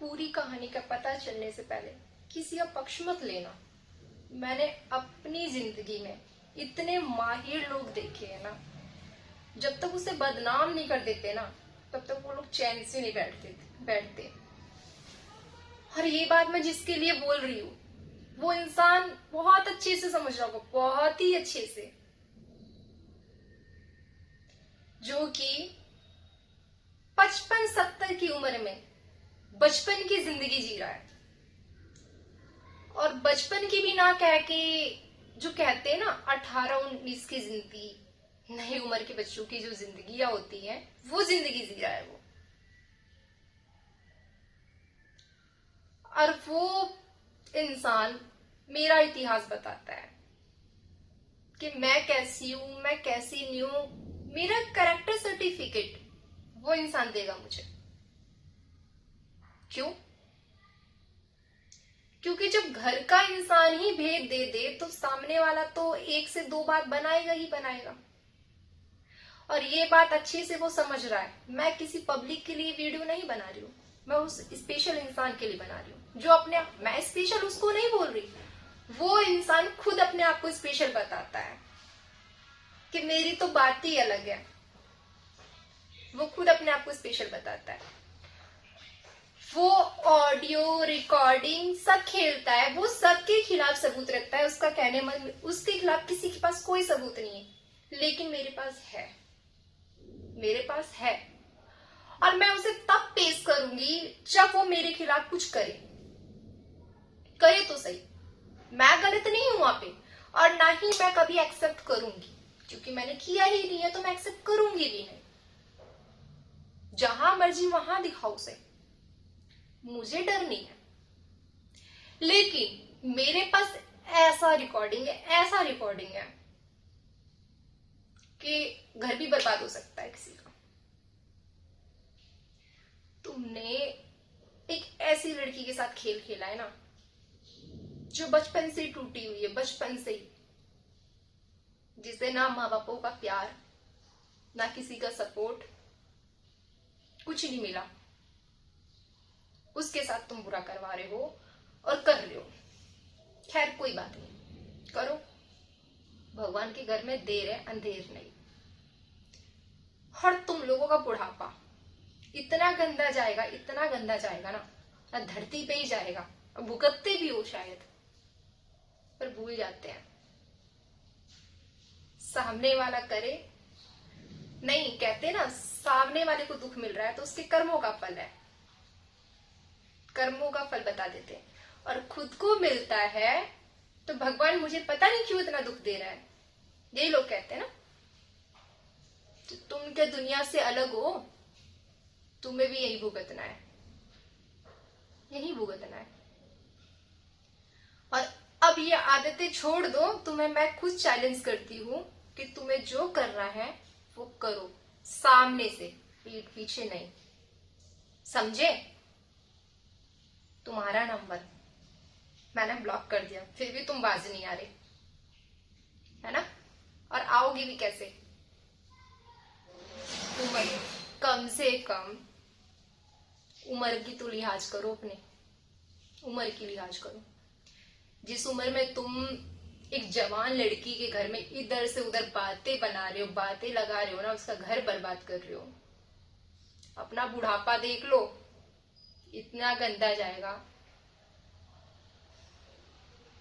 पूरी कहानी का पता चलने से पहले किसी का पक्ष मत लेना। मैंने अपनी जिंदगी में इतने माहिर लोग देखे हैं ना, जब तक उसे बदनाम नहीं कर देते ना, तब तक वो लोग चैन से नहीं बैठते। और ये बात मैं जिसके लिए बोल रही हूँ, वो इंसान बहुत अच्छे से समझ रहा होगा, बहुत ही अच्छे से, जो कि 55-70 की उम्र में बचपन की जिंदगी जी रहा है। और बचपन की भी ना कह के, जो कहते हैं ना 18-19 की जिंदगी, नई उम्र के बच्चों की जो जिंदगियां होती हैं, वो जिंदगी जी रहा है वो। और वो इंसान मेरा इतिहास बताता है कि मैं कैसी हूं, मैं कैसी नहीं हूं। मेरा कैरेक्टर सर्टिफिकेट वो इंसान देगा मुझे। क्यों? क्योंकि जब घर का इंसान ही भेद दे दे तो सामने वाला तो एक से दो बात बनाएगा ही बनाएगा। और ये बात अच्छे से वो समझ रहा है। मैं किसी पब्लिक के लिए वीडियो नहीं बना रही हूँ, मैं उस स्पेशल इंसान के लिए बना रही हूँ जो अपने, मैं स्पेशल उसको नहीं बोल रही, वो इंसान खुद अपने आप को स्पेशल बताता है कि मेरी तो बात ही अलग है। वो खुद अपने आप को स्पेशल बताता है। वो ऑडियो रिकॉर्डिंग सब खेलता है, वो सबके खिलाफ सबूत रखता है। उसका कहने मन, उसके खिलाफ किसी के पास कोई सबूत नहीं है, लेकिन मेरे पास है, मेरे पास है। और मैं उसे तब पेश करूंगी जब वो मेरे खिलाफ कुछ करे तो सही। मैं गलत नहीं हूं वहां पे, और ना ही मैं कभी एक्सेप्ट करूंगी, क्योंकि मैंने किया ही नहीं है तो मैं एक्सेप्ट करूंगी भी नहीं। जहां मर्जी वहां दिखाओ उसे, मुझे डर नहीं है। लेकिन मेरे पास ऐसा रिकॉर्डिंग है, ऐसा रिकॉर्डिंग है कि घर भी बर्बाद हो सकता है किसी का। तुमने एक ऐसी लड़की के साथ खेल खेला है ना, जो बचपन से ही टूटी हुई है, बचपन से ही, जिसे ना माँ बापों का प्यार, ना किसी का सपोर्ट, कुछ नहीं मिला। उसके साथ तुम बुरा करवा रहे हो और कर रहे हो। खैर कोई बात नहीं, करो। भगवान के घर में देर है, अंधेर नहीं। और तुम लोगों का बुढ़ापा इतना गंदा जाएगा, इतना गंदा जाएगा ना धरती पे ही जाएगा। भुगतते भी हो शायद, पर भूल जाते हैं। सामने वाला करे नहीं, कहते ना, सामने वाले को दुख मिल रहा है तो उसके कर्मों का फल है, कर्मों का फल बता देते हैं। और खुद को मिलता है तो भगवान मुझे पता नहीं क्यों इतना दुख दे रहा है, यही लोग कहते हैं ना। तो तुम क्या दुनिया से अलग हो? तुम्हें भी यही भुगतना है, यही भुगतना है। और अब ये आदतें छोड़ दो। तुम्हें मैं खुद चैलेंज करती हूँ कि तुम्हें जो करना है वो करो, सामने से, पीठ पीछे नहीं, समझे? तुम्हारा नंबर मैंने ब्लॉक कर दिया, फिर भी तुम बाज नहीं आ रहे, है ना? और आओगे भी कैसे? तुम कम से कम उम्र की तो लिहाज करो, अपने उम्र की लिहाज करो। जिस उम्र में तुम एक जवान लड़की के घर में इधर से उधर बातें बना रहे हो, बातें लगा रहे हो ना, उसका घर बर्बाद कर रहे हो। अपना बुढ़ापा देख लो, इतना गंदा जाएगा,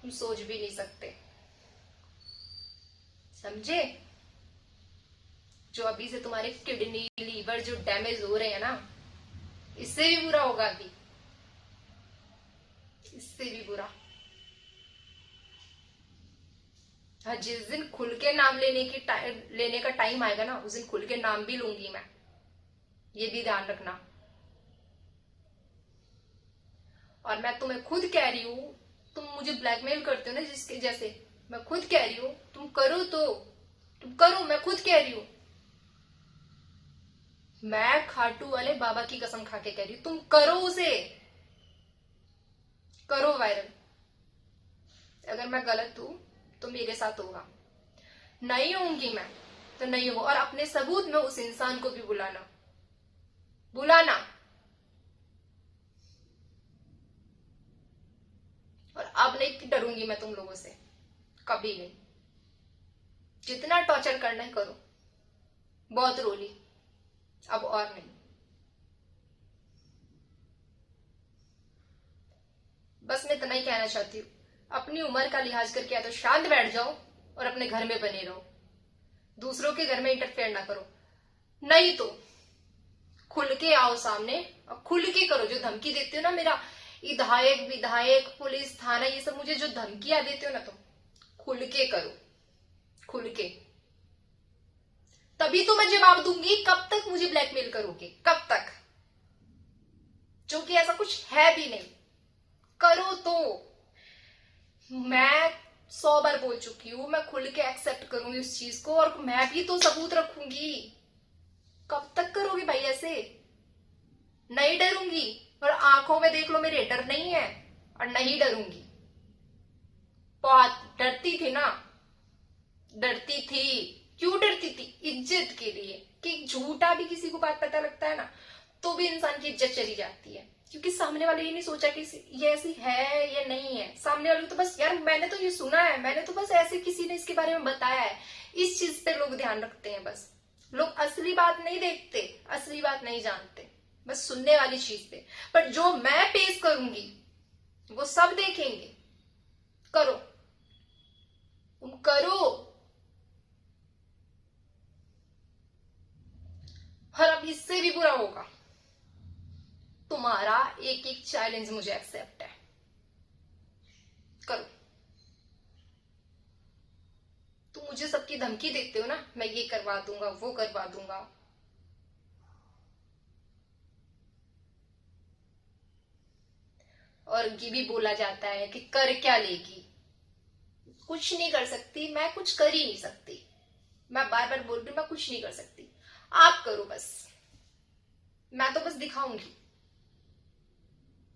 तुम सोच भी नहीं सकते, समझे? जो अभी से तुम्हारे किडनी लीवर जो डैमेज हो रहे हैं ना, इससे भी बुरा होगा अभी, इससे भी बुरा। हाँ, जिस दिन खुल के नाम लेने का टाइम आएगा ना, उस दिन खुल के नाम भी लूंगी मैं, ये भी ध्यान रखना। और मैं तुम्हें खुद कह रही हूँ, तुम मुझे ब्लैकमेल करते हो ना जिसके जैसे, मैं खुद कह रही हूँ तुम करो तो तुम करो, मैं खुद कह रही हूँ। मैं खाटू वाले बाबा की कसम खा के कह रही हूँ, तुम करो, उसे करो वायरल। अगर मैं गलत हूं तो मेरे साथ होगा, नहीं होंगी मैं तो नहीं हो। और अपने सबूत में उस इंसान को भी बुलाना, बुलाना। डरूंगी मैं तुम लोगों से, कभी नहीं। जितना टॉर्चर करना है करो, बहुत रो ली, अब और नहीं। बस मैं इतना ही कहना चाहती हूँ, अपनी उम्र का लिहाज करके या तो शांत बैठ जाओ और अपने घर में बने रहो, दूसरों के घर में इंटरफेयर ना करो। नहीं तो खुल के आओ सामने और खुल के करो। जो धमकी देते हो ना, मेरा विधायक विधायक पुलिस थाना ये सब मुझे जो धमकियां देते हो ना, तो खुल के करो, खुल के। तभी तो मैं जवाब दूंगी। कब तक मुझे ब्लैकमेल करोगे, कब तक? जो कि ऐसा कुछ है भी नहीं। करो तो। मैं 100 बार बोल चुकी हूं, मैं खुल के एक्सेप्ट करूंगी उस चीज को, और मैं भी तो सबूत रखूंगी। कब तक करोगे भाई ऐसे? नहीं डरूंगी, और आंखों में देख लो मेरे, डर नहीं है और नहीं डरूंगी। बहुत डरती थी ना, डरती थी। क्यों डरती थी? इज्जत के लिए, कि झूठा भी किसी को बात पता लगता है ना, तो भी इंसान की इज्जत चली जाती है, क्योंकि सामने वाले ये नहीं सोचा कि ये ऐसी है या नहीं है। सामने वाले तो बस, यार मैंने तो ये सुना है, मैंने तो बस ऐसे किसी ने इसके बारे में बताया है, इस चीज पे लोग ध्यान रखते हैं। बस लोग असली बात नहीं देखते, असली बात नहीं जानते, बस सुनने वाली चीज पे। पर जो मैं पेश करूंगी वो सब देखेंगे। करो, तुम करो। और अब इससे भी बुरा होगा, तुम्हारा एक एक चैलेंज मुझे एक्सेप्ट है। करो। तुम मुझे सबकी धमकी देते हो ना, मैं ये करवा दूंगा, वो करवा दूंगा। और ये भी बोला जाता है कि कर क्या लेगी। कुछ नहीं कर सकती, मैं कुछ कर ही नहीं सकती। मैं बार बार बोल रही हूं, मैं कुछ नहीं कर सकती। आप करो बस, मैं तो बस दिखाऊंगी।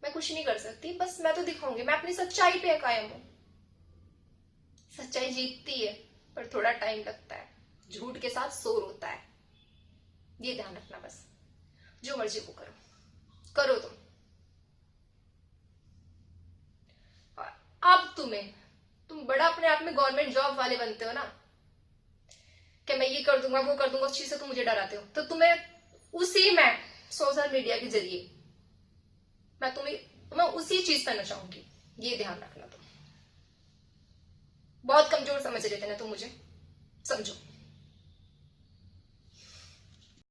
मैं कुछ नहीं कर सकती, बस मैं तो दिखाऊंगी। मैं अपनी सच्चाई पे कायम हूं। सच्चाई जीतती है, पर थोड़ा टाइम लगता है। झूठ के साथ शोर होता है, ये ध्यान रखना बस। जो मर्जी वो करो, करो तुम। अब तुम बड़ा अपने आप में गवर्नमेंट जॉब वाले बनते हो ना, कि मैं ये कर दूंगा, वो कर दूंगा, उस चीज से तुम मुझे डराते हो। तो तुम्हें उसी में सोशल मीडिया के जरिए मैं उसी चीज पे नचाऊंगी, ये ध्यान रखना तुम। बहुत कमजोर समझ रहे थे ना तुम मुझे, समझो।